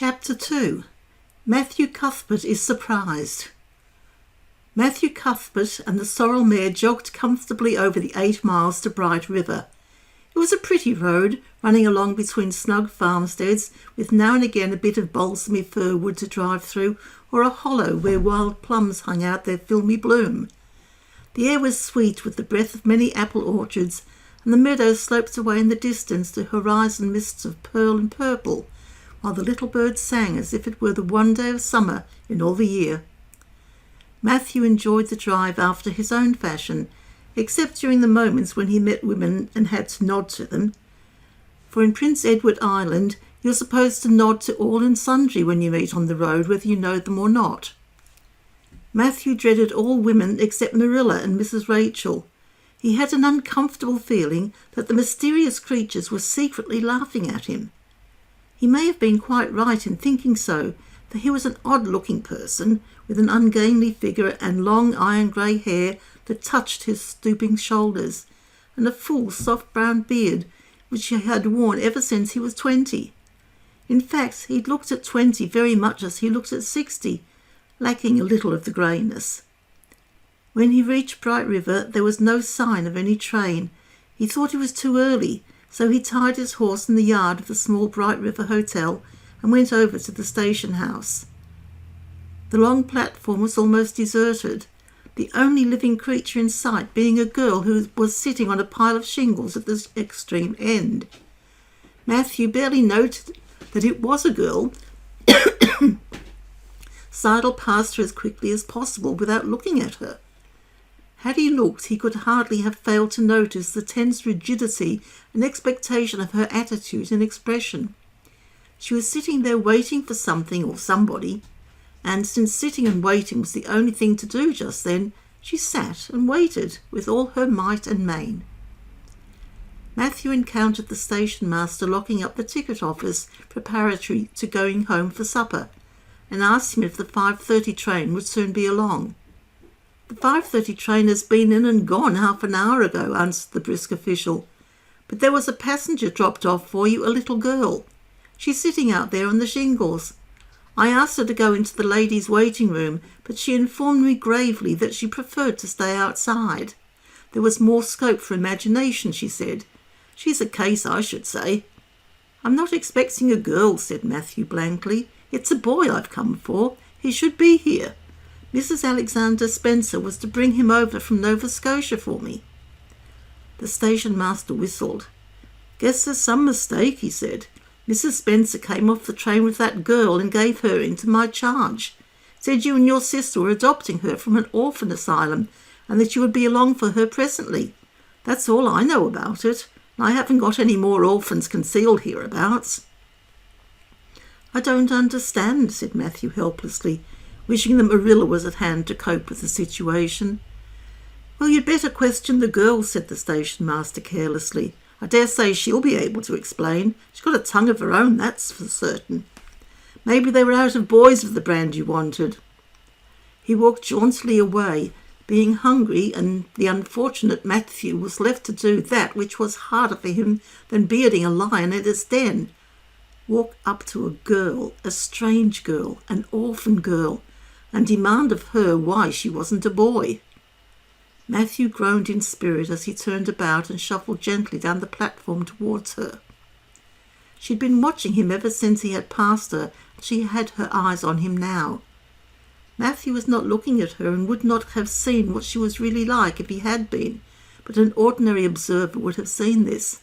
Chapter 2. Matthew Cuthbert is surprised. Matthew Cuthbert and the sorrel mare jogged comfortably over the 8 miles to Bright River. It was a pretty road, running along between snug farmsteads, with now and again a bit of balsamy fir wood to drive through, or a hollow where wild plums hung out their filmy bloom. The air was sweet with the breath of many apple orchards, and the meadows sloped away in the distance to horizon mists of pearl and purple, while the little birds sang as if it were the one day of summer in all the year. Matthew enjoyed the drive after his own fashion, except during the moments when he met women and had to nod to them. For in Prince Edward Island, you're supposed to nod to all and sundry when you meet on the road, whether you know them or not. Matthew dreaded all women except Marilla and Mrs. Rachel. He had an uncomfortable feeling that the mysterious creatures were secretly laughing at him. He may have been quite right in thinking so, for he was an odd-looking person, with an ungainly figure and long iron-grey hair that touched his stooping shoulders, and a full, soft brown beard, which he had worn ever since he was 20. In fact, he'd looked at 20 very much as he looked at 60, lacking a little of the greyness. When he reached Bright River, there was no sign of any train. He thought it was too early, so he tied his horse in the yard of the small Bright River Hotel and went over to the station house. The long platform was almost deserted, the only living creature in sight being a girl who was sitting on a pile of shingles at the extreme end. Matthew barely noted that it was a girl, sidled past her as quickly as possible without looking at her. Had he looked, he could hardly have failed to notice the tense rigidity and expectation of her attitude and expression. She was sitting there waiting for something or somebody, and since sitting and waiting was the only thing to do just then, she sat and waited with all her might and main. Matthew encountered the station master locking up the ticket office preparatory to going home for supper, and asked him if the 5:30 train would soon be along. "The 5:30 train has been in and gone half an hour ago," answered the brisk official. "But there was a passenger dropped off for you, a little girl. She's sitting out there on the shingles. I asked her to go into the ladies' waiting room, but she informed me gravely that she preferred to stay outside. There was more scope for imagination, she said. She's a case, I should say." "I'm not expecting a girl," said Matthew blankly. "It's a boy I've come for. He should be here. Mrs. Alexander Spencer was to bring him over from Nova Scotia for me." The station master whistled. "Guess there's some mistake," he said. "Mrs. Spencer came off the train with that girl and gave her into my charge. Said you and your sister were adopting her from an orphan asylum and that you would be along for her presently. That's all I know about it, and I haven't got any more orphans concealed hereabouts." "I don't understand," said Matthew helplessly, wishing that Marilla was at hand to cope with the situation. "Well, you'd better question the girl," said the station master carelessly. "I dare say she'll be able to explain. She's got a tongue of her own, that's for certain. Maybe they were out of boys of the brand you wanted." He walked jauntily away, being hungry, and the unfortunate Matthew was left to do that which was harder for him than bearding a lion at its den. Walk up to a girl, a strange girl, an orphan girl, and demand of her why she wasn't a boy. Matthew groaned in spirit as he turned about and shuffled gently down the platform towards her. She'd been watching him ever since he had passed her, and she had her eyes on him now. Matthew was not looking at her and would not have seen what she was really like if he had been, but an ordinary observer would have seen this.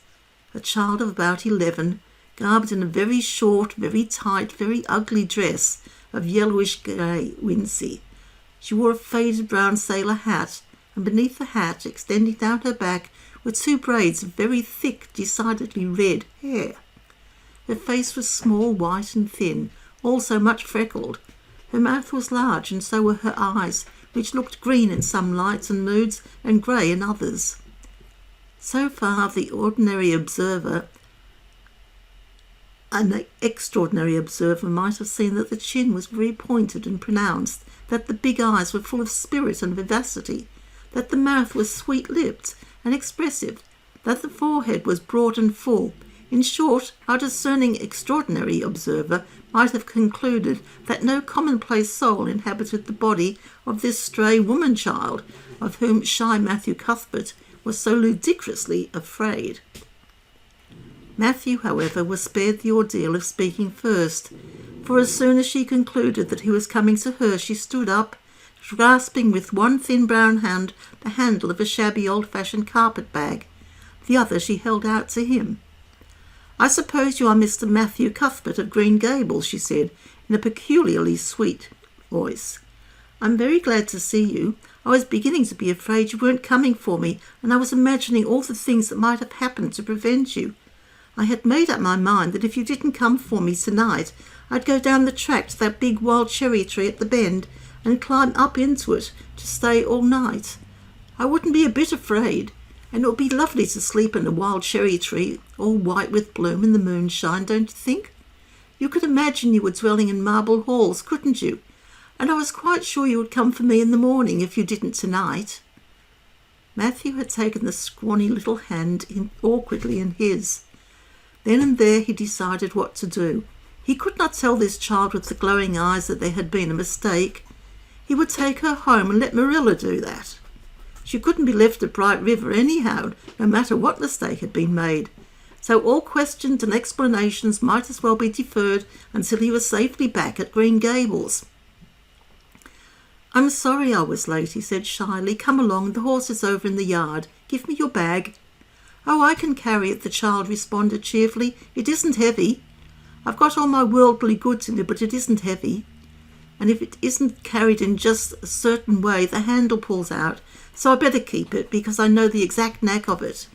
A child of about 11, garbed in a very short, very tight, very ugly dress of yellowish-grey wincey. She wore a faded brown sailor hat, and beneath the hat, extending down her back, were 2 braids of very thick, decidedly red hair. Her face was small, white and thin, also much freckled. Her mouth was large, and so were her eyes, which looked green in some lights and moods and grey in others. So far the ordinary observer, an extraordinary observer might have seen that the chin was very pointed and pronounced, that the big eyes were full of spirit and vivacity, that the mouth was sweet-lipped and expressive, that the forehead was broad and full, In short, our discerning extraordinary observer might have concluded that no commonplace soul inhabited the body of this stray woman-child, of whom shy Matthew Cuthbert was so ludicrously afraid. Matthew, however, was spared the ordeal of speaking first, for as soon as she concluded that he was coming to her, she stood up, grasping with one thin brown hand the handle of a shabby old-fashioned carpet-bag. The other she held out to him. "I suppose you are Mr. Matthew Cuthbert of Green Gables," she said, in a peculiarly sweet voice. "I'm very glad to see you. I was beginning to be afraid you weren't coming for me, and I was imagining all the things that might have happened to prevent you. I had made up my mind that if you didn't come for me tonight, I'd go down the track to that big wild cherry tree at the bend and climb up into it to stay all night. I wouldn't be a bit afraid, and it would be lovely to sleep in a wild cherry tree, all white with bloom in the moonshine, don't you think? You could imagine you were dwelling in marble halls, couldn't you? And I was quite sure you would come for me in the morning if you didn't tonight." Matthew had taken the scrawny little hand awkwardly in his. Then and there he decided what to do. He could not tell this child with the glowing eyes that there had been a mistake. He would take her home and let Marilla do that. She couldn't be left at Bright River anyhow, no matter what mistake had been made. So all questions and explanations might as well be deferred until he was safely back at Green Gables. "I'm sorry I was late," he said shyly. "Come along, the horse is over in the yard. Give me your bag." "Oh, I can carry it," the child responded cheerfully. "It isn't heavy. I've got all my worldly goods in it, but it isn't heavy. And if it isn't carried in just a certain way, the handle pulls out, so I better keep it because I know the exact knack of it.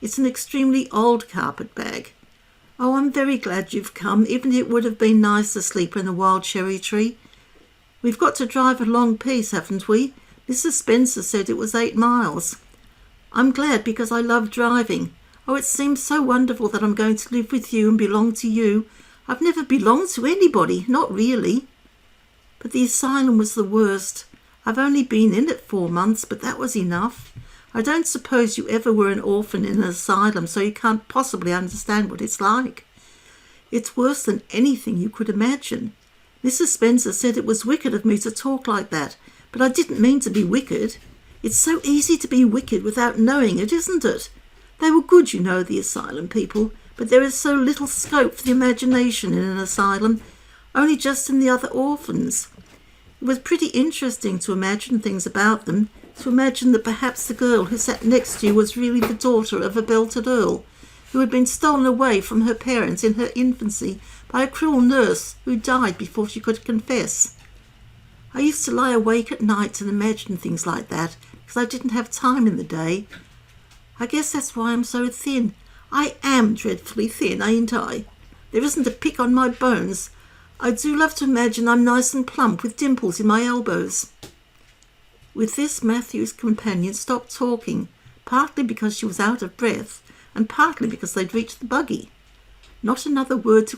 It's an extremely old carpet bag. Oh, I'm very glad you've come, even if it would have been nice to sleep in a wild cherry tree. We've got to drive a long piece, haven't we? Mrs. Spencer said it was 8 miles. I'm glad because I love driving. Oh, it seems so wonderful that I'm going to live with you and belong to you. I've never belonged to anybody, not really. But the asylum was the worst. I've only been in it 4 months, but that was enough. I don't suppose you ever were an orphan in an asylum, so you can't possibly understand what it's like. It's worse than anything you could imagine. Mrs. Spencer said it was wicked of me to talk like that, but I didn't mean to be wicked. It's so easy to be wicked without knowing it, isn't it? They were good, you know, the asylum people, but there is so little scope for the imagination in an asylum, only just in the other orphans. It was pretty interesting to imagine things about them, to imagine that perhaps the girl who sat next to you was really the daughter of a belted earl, who had been stolen away from her parents in her infancy by a cruel nurse who died before she could confess. I used to lie awake at night and imagine things like that, because I didn't have time in the day. I guess that's why I'm so thin. I am dreadfully thin, ain't I? There isn't a pick on my bones. I do love to imagine I'm nice and plump with dimples in my elbows." With this, Matthew's companion stopped talking, partly because she was out of breath, and partly because they'd reached the buggy. Not another word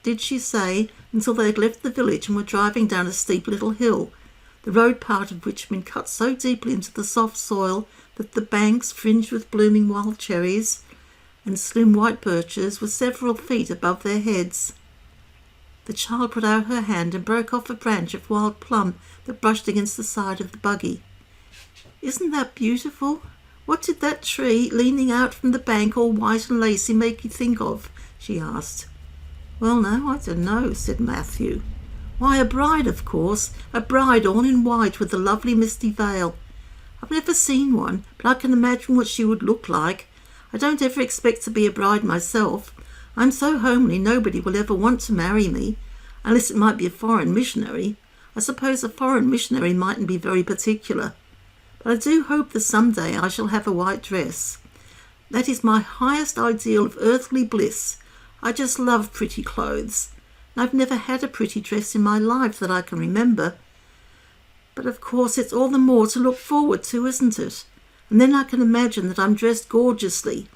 did she say until they had left the village and were driving down a steep little hill, the road part of which had been cut so deeply into the soft soil that the banks, fringed with blooming wild cherries and slim white birches, were several feet above their heads. The child put out her hand and broke off a branch of wild plum that brushed against the side of the buggy. "Isn't that beautiful? What did that tree, leaning out from the bank all white and lacy, make you think of?" she asked. "Well, no, I don't know," said Matthew. "Why, a bride, of course, a bride all in white with a lovely misty veil. I've never seen one, but I can imagine what she would look like. I don't ever expect to be a bride myself. I'm so homely nobody will ever want to marry me, unless it might be a foreign missionary. I suppose a foreign missionary mightn't be very particular. But I do hope that some day I shall have a white dress. That is my highest ideal of earthly bliss. I just love pretty clothes. And I've never had a pretty dress in my life that I can remember. But of course it's all the more to look forward to, isn't it? And then I can imagine that I'm dressed gorgeously.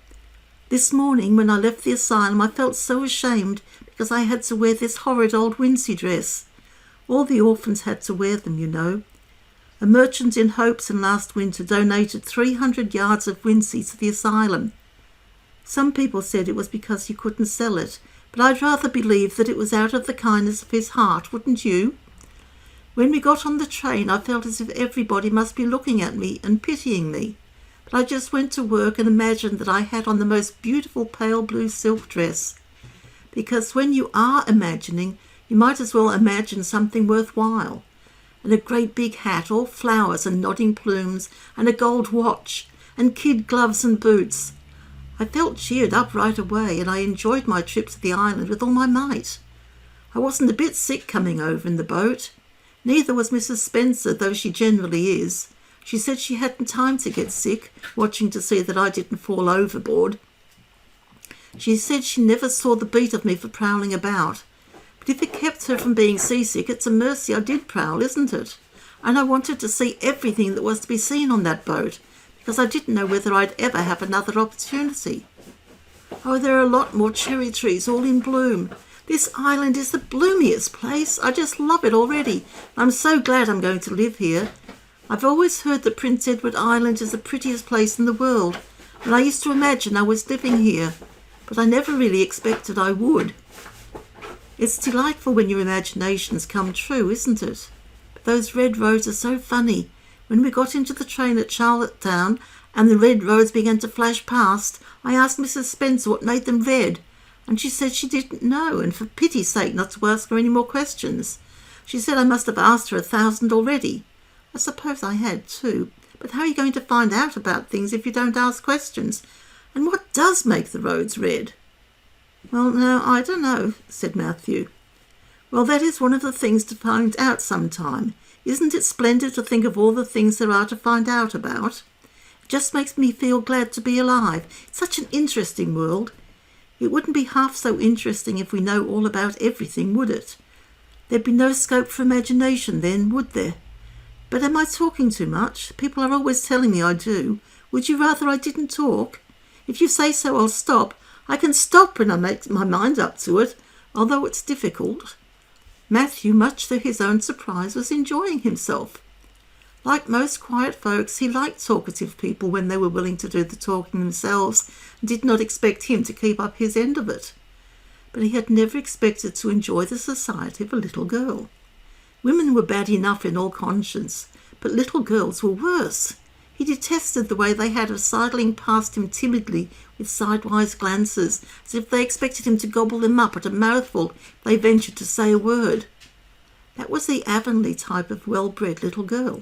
This morning when I left the asylum I felt so ashamed because I had to wear this horrid old wincey dress. All the orphans had to wear them, you know. A merchant in Hopeton last winter donated 300 yards of wincey to the asylum. Some people said it was because he couldn't sell it, but I'd rather believe that it was out of the kindness of his heart, wouldn't you? When we got on the train, I felt as if everybody must be looking at me and pitying me. But I just went to work and imagined that I had on the most beautiful pale blue silk dress. Because when you are imagining, you might as well imagine something worthwhile. And a great big hat, all flowers and nodding plumes, and a gold watch, and kid gloves and boots. I felt cheered up right away, and I enjoyed my trip to the island with all my might. I wasn't a bit sick coming over in the boat. Neither was Mrs. Spencer, though she generally is. She said she hadn't time to get sick, watching to see that I didn't fall overboard. She said she never saw the beat of me for prowling about. But if it kept her from being seasick, it's a mercy I did prowl, isn't it? And I wanted to see everything that was to be seen on that boat, because I didn't know whether I'd ever have another opportunity. Oh, there are a lot more cherry trees all in bloom. This island is the bloomiest place. I just love it already. I'm so glad I'm going to live here. I've always heard that Prince Edward Island is the prettiest place in the world, and I used to imagine I was living here, but I never really expected I would. It's delightful when your imaginations come true, isn't it? But those red roads are so funny. When we got into the train at Charlottetown and the red roads began to flash past, I asked Mrs. Spencer what made them red, and she said she didn't know, and for pity's sake not to ask her any more questions. She said I must have asked her 1,000 already. I suppose I had too, but how are you going to find out about things if you don't ask questions? And what does make the roads red? Well, no, I don't know, said Matthew. Well, that is one of the things to find out sometime. Isn't it splendid to think of all the things there are to find out about? It just makes me feel glad to be alive. It's such an interesting world. It wouldn't be half so interesting if we know all about everything, would it? There'd be no scope for imagination then, would there? But am I talking too much? People are always telling me I do. Would you rather I didn't talk? If you say so, I'll stop. I can stop when I make my mind up to it, although it's difficult. Matthew, much to his own surprise, was enjoying himself. Like most quiet folks, he liked talkative people when they were willing to do the talking themselves and did not expect him to keep up his end of it. But he had never expected to enjoy the society of a little girl. Women were bad enough in all conscience, but little girls were worse. He detested the way they had of sidling past him timidly with sidewise glances, as if they expected him to gobble them up at a mouthful if they ventured to say a word. That was the Avonlea type of well-bred little girl.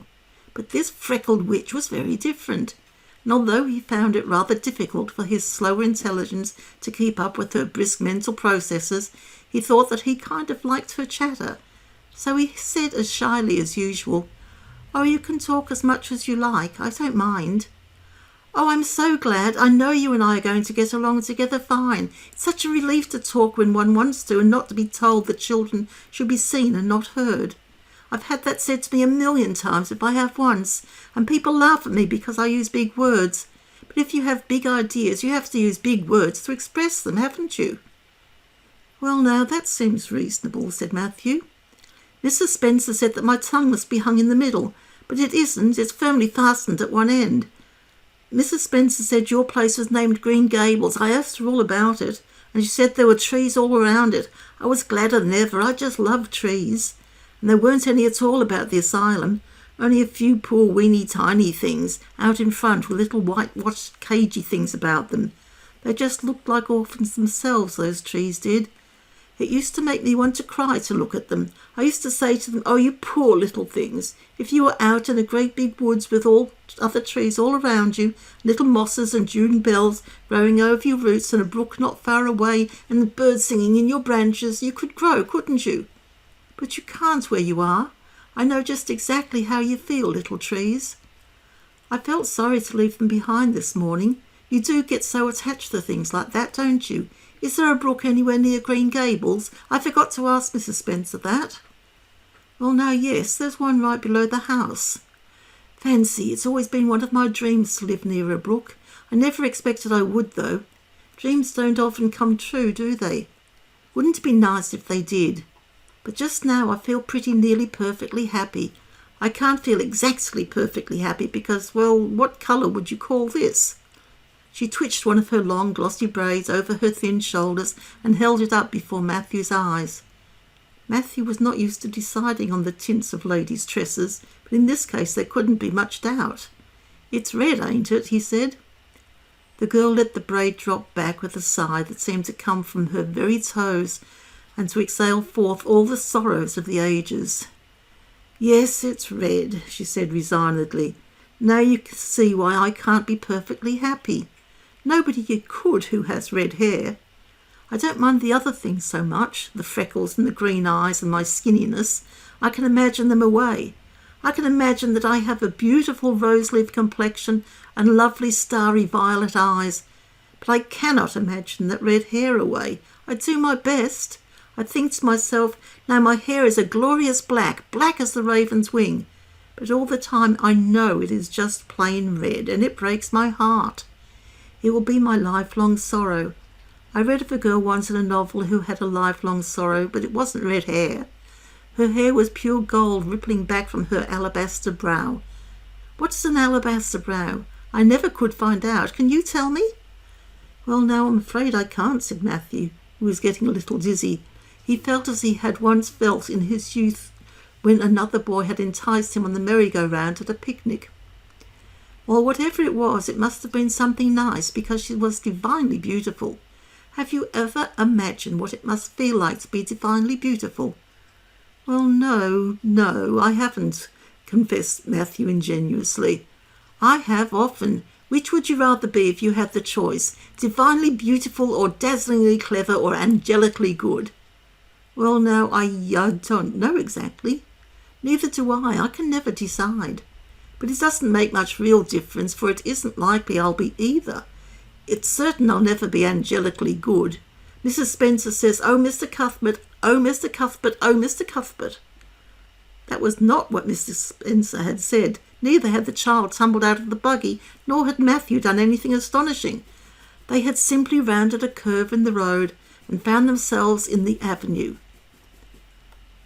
But this freckled witch was very different, and although he found it rather difficult for his slower intelligence to keep up with her brisk mental processes, he thought that he kind of liked her chatter. So he said as shyly as usual, "Oh, you can talk as much as you like. I don't mind." "Oh, I'm so glad. I know you and I are going to get along together fine. It's such a relief to talk when one wants to and not to be told that children should be seen and not heard. I've had that said to me 1,000,000 times if I have once, and people laugh at me because I use big words. But if you have big ideas, you have to use big words to express them, haven't you?" "Well, now, that seems reasonable," said Matthew. "Mrs. Spencer said that my tongue must be hung in the middle, but it isn't. It's firmly fastened at one end. Mrs. Spencer said your place was named Green Gables. I asked her all about it, and she said there were trees all around it. I was gladder than ever. I just love trees. And there weren't any at all about the asylum, only a few poor weeny tiny things out in front with little whitewashed cagey things about them. They just looked like orphans themselves, those trees did. It used to make me want to cry to look at them. I used to say to them, 'Oh, you poor little things. If you were out in a great big woods with all other trees all around you, little mosses and June bells growing over your roots and a brook not far away and the birds singing in your branches, you could grow, couldn't you? But you can't where you are. I know just exactly how you feel, little trees.' I felt sorry to leave them behind this morning. You do get so attached to things like that, don't you? Is there a brook anywhere near Green Gables? I forgot to ask Mrs. Spencer that." "Well, now, yes, there's one right below the house." "Fancy, it's always been one of my dreams to live near a brook. I never expected I would, though. Dreams don't often come true, do they? Wouldn't it be nice if they did? But just now I feel pretty nearly perfectly happy. I can't feel exactly perfectly happy because, well, what colour would you call this?" She twitched one of her long, glossy braids over her thin shoulders and held it up before Matthew's eyes. Matthew was not used to deciding on the tints of ladies' tresses, but in this case there couldn't be much doubt. "It's red, ain't it?" he said. The girl let the braid drop back with a sigh that seemed to come from her very toes and to exhale forth all the sorrows of the ages. "Yes, it's red," she said resignedly. "Now you can see why I can't be perfectly happy. Nobody could who has red hair. I don't mind the other things so much, the freckles and the green eyes and my skinniness. I can imagine them away. I can imagine that I have a beautiful rose-leaf complexion and lovely starry violet eyes. But I cannot imagine that red hair away. I do my best. I think to myself, now my hair is a glorious black, black as the raven's wing. But all the time I know it is just plain red, and it breaks my heart. It will be my lifelong sorrow. I read of a girl once in a novel who had a lifelong sorrow, but it wasn't red hair. Her hair was pure gold rippling back from her alabaster brow. What is an alabaster brow? I never could find out. Can you tell me? Well, now I'm afraid I can't, said Matthew, who was getting a little dizzy. He felt as he had once felt in his youth when another boy had enticed him on the merry-go-round at a picnic. Well, whatever it was, it must have been something nice, because she was divinely beautiful. Have you ever imagined what it must feel like to be divinely beautiful? Well, no, I haven't, confessed Matthew ingenuously. I have often. Which would you rather be if you had the choice, divinely beautiful or dazzlingly clever or angelically good? Well, now, I don't know exactly. Neither do I. I can never decide. But it doesn't make much real difference, for it isn't likely I'll be either. It's certain I'll never be angelically good. Mrs. Spencer says, "Oh, Mr. Cuthbert, oh, Mr. Cuthbert, oh, Mr. Cuthbert." That was not what Mr. Spencer had said. Neither had the child tumbled out of the buggy, nor had Matthew done anything astonishing. They had simply rounded a curve in the road and found themselves in the avenue.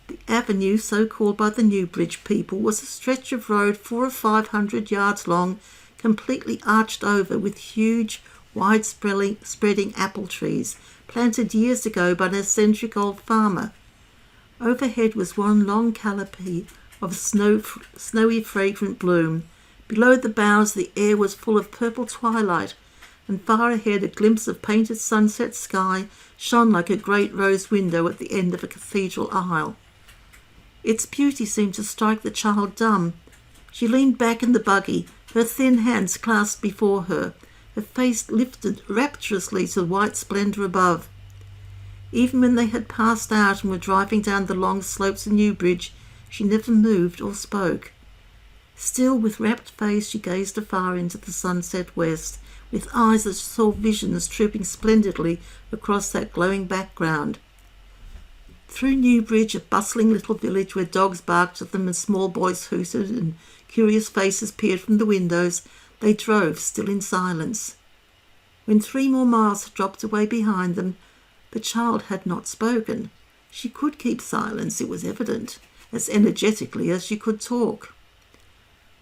The avenue, so called by the Newbridge people, was a stretch of road 400 or 500 yards long, completely arched over with huge, wide-spreading apple trees, planted years ago by an eccentric old farmer. Overhead was one long canopy of snowy fragrant bloom. Below the boughs the air was full of purple twilight, and far ahead a glimpse of painted sunset sky shone like a great rose window at the end of a cathedral aisle. Its beauty seemed to strike the child dumb. She leaned back in the buggy, her thin hands clasped before her, her face lifted rapturously to the white splendour above. Even when they had passed out and were driving down the long slopes of Newbridge, she never moved or spoke. Still, with rapt face, she gazed afar into the sunset west, with eyes that saw visions trooping splendidly across that glowing background. Through Newbridge, a bustling little village where dogs barked at them and small boys hooted and curious faces peered from the windows, they drove, still in silence. When 3 more miles had dropped away behind them, the child had not spoken. She could keep silence, it was evident, as energetically as she could talk.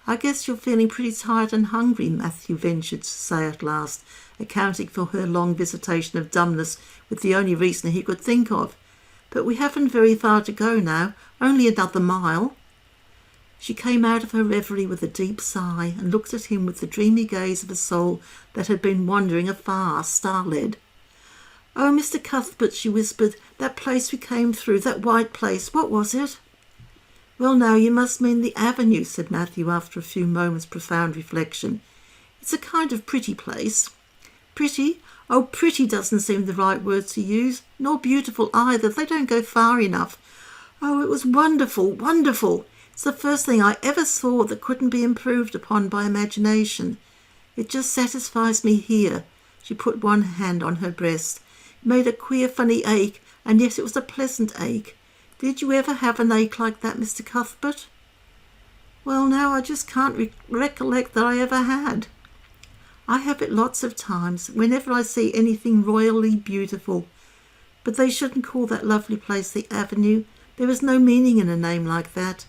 "I guess you're feeling pretty tired and hungry," Matthew ventured to say at last, accounting for her long visitation of dumbness with the only reason he could think of. "But we haven't very far to go now, only another mile." She came out of her reverie with a deep sigh and looked at him with the dreamy gaze of a soul that had been wandering afar, star-led. "Oh, Mr. Cuthbert," she whispered, "that place we came through, that white place, what was it?" "Well, now, you must mean the avenue," said Matthew after a few moments' profound reflection. "It's a kind of pretty place." "Pretty? Oh, pretty doesn't seem the right word to use, nor beautiful either. They don't go far enough. Oh, it was wonderful, wonderful. It's the first thing I ever saw that couldn't be improved upon by imagination. It just satisfies me here." She put one hand on her breast. It made a queer, funny ache, and yet it was a pleasant ache. "Did you ever have an ache like that, Mr. Cuthbert?" "Well, now, I just can't recollect that I ever had." "I have it lots of times, whenever I see anything royally beautiful. But they shouldn't call that lovely place the Avenue. There is no meaning in a name like that.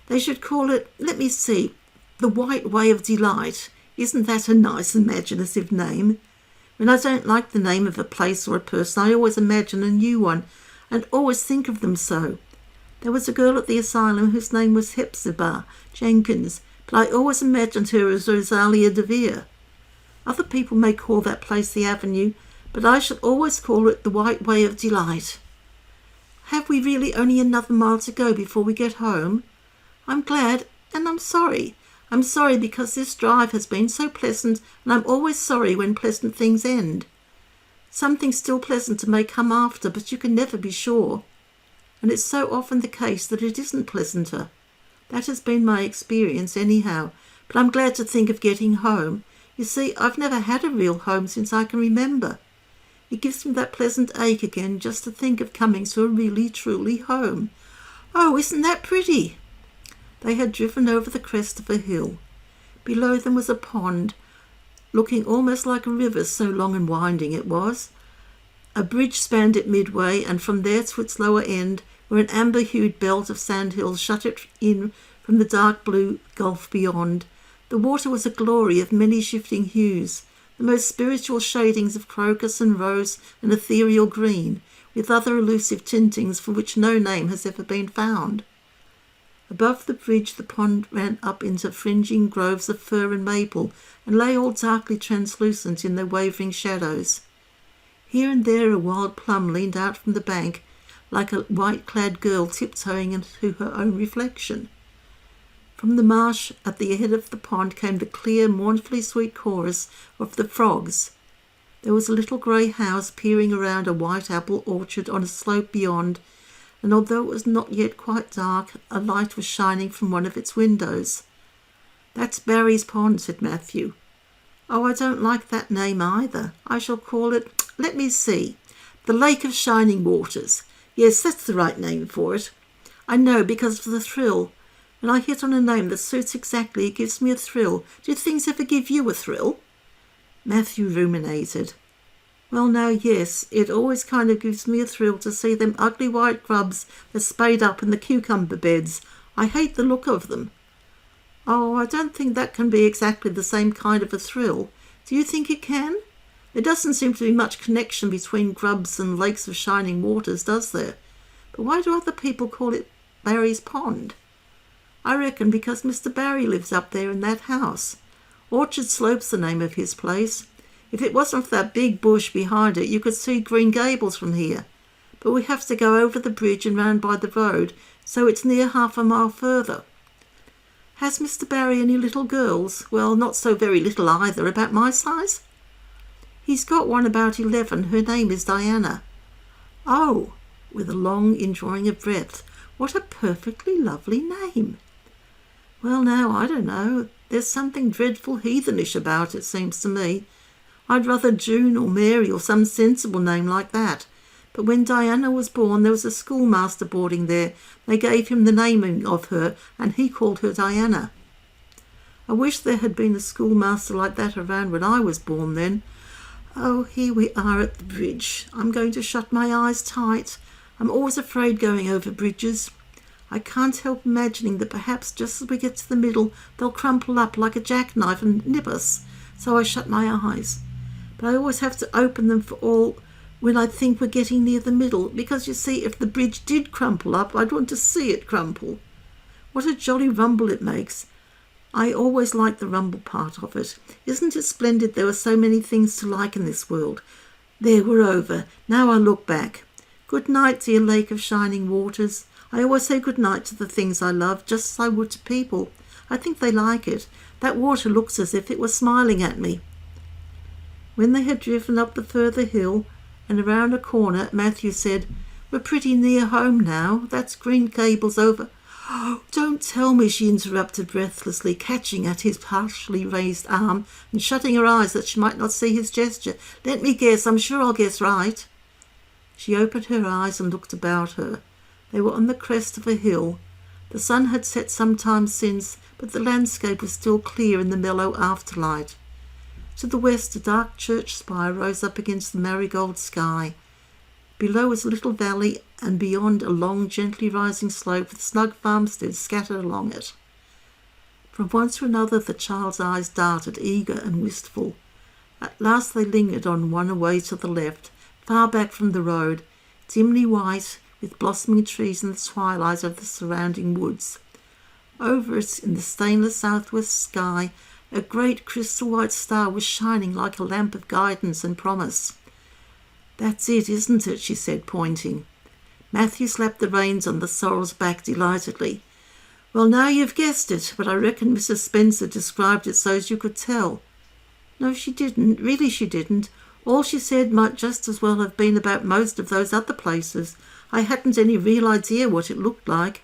They should call it, let me see, the White Way of Delight. Isn't that a nice imaginative name? When I don't like the name of a place or a person, I always imagine a new one and always think of them so. There was a girl at the asylum whose name was Hepzibah Jenkins, but I always imagined her as Rosalia de Vere. Other people may call that place the Avenue, but I shall always call it the White Way of Delight. Have we really only another mile to go before we get home? I'm glad, and I'm sorry. I'm sorry because this drive has been so pleasant, and I'm always sorry when pleasant things end. Something still pleasanter may come after, but you can never be sure. And it's so often the case that it isn't pleasanter. That has been my experience anyhow, but I'm glad to think of getting home. You see, I've never had a real home since I can remember. It gives me that pleasant ache again just to think of coming to a really, truly home. Oh, isn't that pretty? They had driven over the crest of a hill. Below them was a pond, looking almost like a river, so long and winding it was. A bridge spanned it midway, and from there to its lower end, where an amber-hued belt of sandhills shut it in from the dark blue gulf beyond. The water was a glory of many shifting hues, the most spiritual shadings of crocus and rose and ethereal green, with other elusive tintings for which no name has ever been found. Above the bridge the pond ran up into fringing groves of fir and maple, and lay all darkly translucent in their wavering shadows. Here and there a wild plum leaned out from the bank, like a white-clad girl tiptoeing into her own reflection. From the marsh at the head of the pond came the clear, mournfully sweet chorus of the frogs. There was a little grey house peering around a white apple orchard on a slope beyond, and although it was not yet quite dark, a light was shining from one of its windows. "That's Barry's Pond," said Matthew. "Oh, I don't like that name either. I shall call it, let me see, the Lake of Shining Waters. Yes, that's the right name for it. I know, because of the thrill. When I hit on a name that suits exactly, it gives me a thrill. Do things ever give you a thrill?" Matthew ruminated. "Well, now, yes, it always kind of gives me a thrill to see them ugly white grubs that's spade up in the cucumber beds. I hate the look of them." "Oh, I don't think that can be exactly the same kind of a thrill. Do you think it can? There doesn't seem to be much connection between grubs and lakes of shining waters, does there? But why do other people call it Barry's Pond?" "I reckon because Mr. Barry lives up there in that house. Orchard Slope's the name of his place. If it wasn't for that big bush behind it, you could see Green Gables from here. But we have to go over the bridge and round by the road, so it's near half a mile further." "Has Mr. Barry any little girls? Well, not so very little either, about my size?" "He's got one about 11. Her name is Diana." "Oh," with a long indrawing of breath, "what a perfectly lovely name." "Well, now, I don't know. There's something dreadful heathenish about it, seems to me. I'd rather June or Mary or some sensible name like that. But when Diana was born, there was a schoolmaster boarding there. They gave him the naming of her, and he called her Diana. I wish there had been a schoolmaster like that around when I was born then. Oh, here we are at the bridge. I'm going to shut my eyes tight. I'm always afraid going over bridges. I can't help imagining that perhaps just as we get to the middle, they'll crumple up like a jackknife and nip us. So I shut my eyes. But I always have to open them for all when I think we're getting near the middle, because you see, if the bridge did crumple up, I'd want to see it crumple. What a jolly rumble it makes. I always like the rumble part of it. Isn't it splendid there are so many things to like in this world? There, we're over. Now I look back. Good night, dear Lake of Shining Waters. I always say good night to the things I love, just as I would to people. I think they like it. That water looks as if it were smiling at me." When they had driven up the further hill and around a corner, Matthew said, "We're pretty near home now. That's Green Gables over—" "Oh, don't tell me," she interrupted breathlessly, catching at his partially raised arm and shutting her eyes that she might not see his gesture. "Let me guess. I'm sure I'll guess right." She opened her eyes and looked about her. They were on the crest of a hill. The sun had set some time since, but the landscape was still clear in the mellow afterlight. To the west, a dark church spire rose up against the marigold sky. Below was a little valley, and beyond a long, gently rising slope with snug farmsteads scattered along it. From one to another the child's eyes darted, eager and wistful. At last they lingered on one away to the left, far back from the road, dimly white, with blossoming trees in the twilight of the surrounding woods. Over it, in the stainless southwest sky, a great crystal-white star was shining like a lamp of guidance and promise. "That's it, isn't it?" she said, pointing. Matthew slapped the reins on the sorrel's back delightedly. "Well, now you've guessed it, but I reckon Mrs. Spencer described it so as you could tell." "No, she didn't. Really, she didn't. All she said might just as well have been about most of those other places. I hadn't any real idea what it looked like.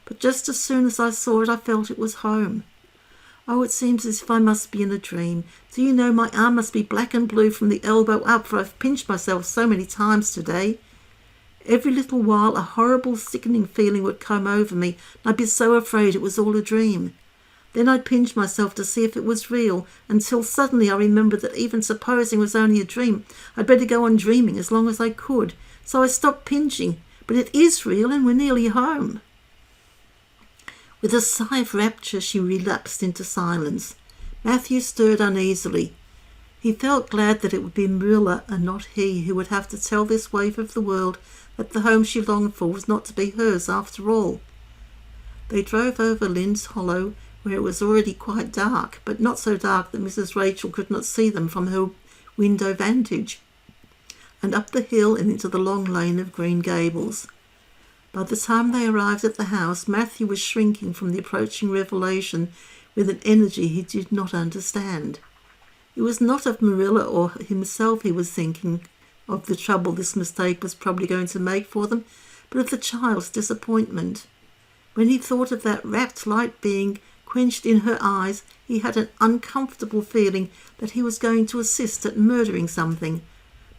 But just as soon as I saw it, I felt it was home. Oh, it seems as if I must be in a dream. Do you know, my arm must be black and blue from the elbow up, for I've pinched myself so many times today. Every little while a horrible, sickening feeling would come over me, and I'd be so afraid it was all a dream. Then I'd pinch myself to see if it was real, until suddenly I remembered that even supposing it was only a dream, I'd better go on dreaming as long as I could. So I stopped pinching, but it is real and we're nearly home." With a sigh of rapture, she relapsed into silence. Matthew stirred uneasily. He felt glad that it would be Marilla and not he who would have to tell this waif of the world that the home she longed for was not to be hers after all. They drove over Lynn's Hollow, where it was already quite dark, but not so dark that Mrs. Rachel could not see them from her window vantage, and up the hill and into the long lane of Green Gables. By the time they arrived at the house, Matthew was shrinking from the approaching revelation with an energy he did not understand. It was not of Marilla or himself he was thinking, of the trouble this mistake was probably going to make for them, but of the child's disappointment. When he thought of that rapt light being quenched in her eyes, he had an uncomfortable feeling that he was going to assist at murdering something,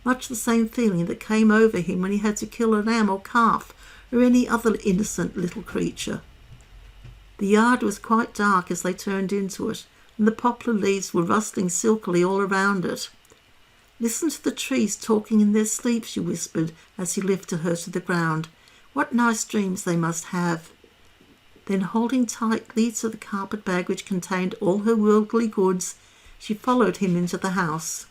much the same feeling that came over him when he had to kill a lamb or calf or any other innocent little creature. The yard was quite dark as they turned into it, and the poplar leaves were rustling silkily all around it. "Listen to the trees talking in their sleep," she whispered as he lifted her to the ground. "What nice dreams they must have." Then, holding tightly to the carpet bag which contained all her worldly goods, she followed him into the house.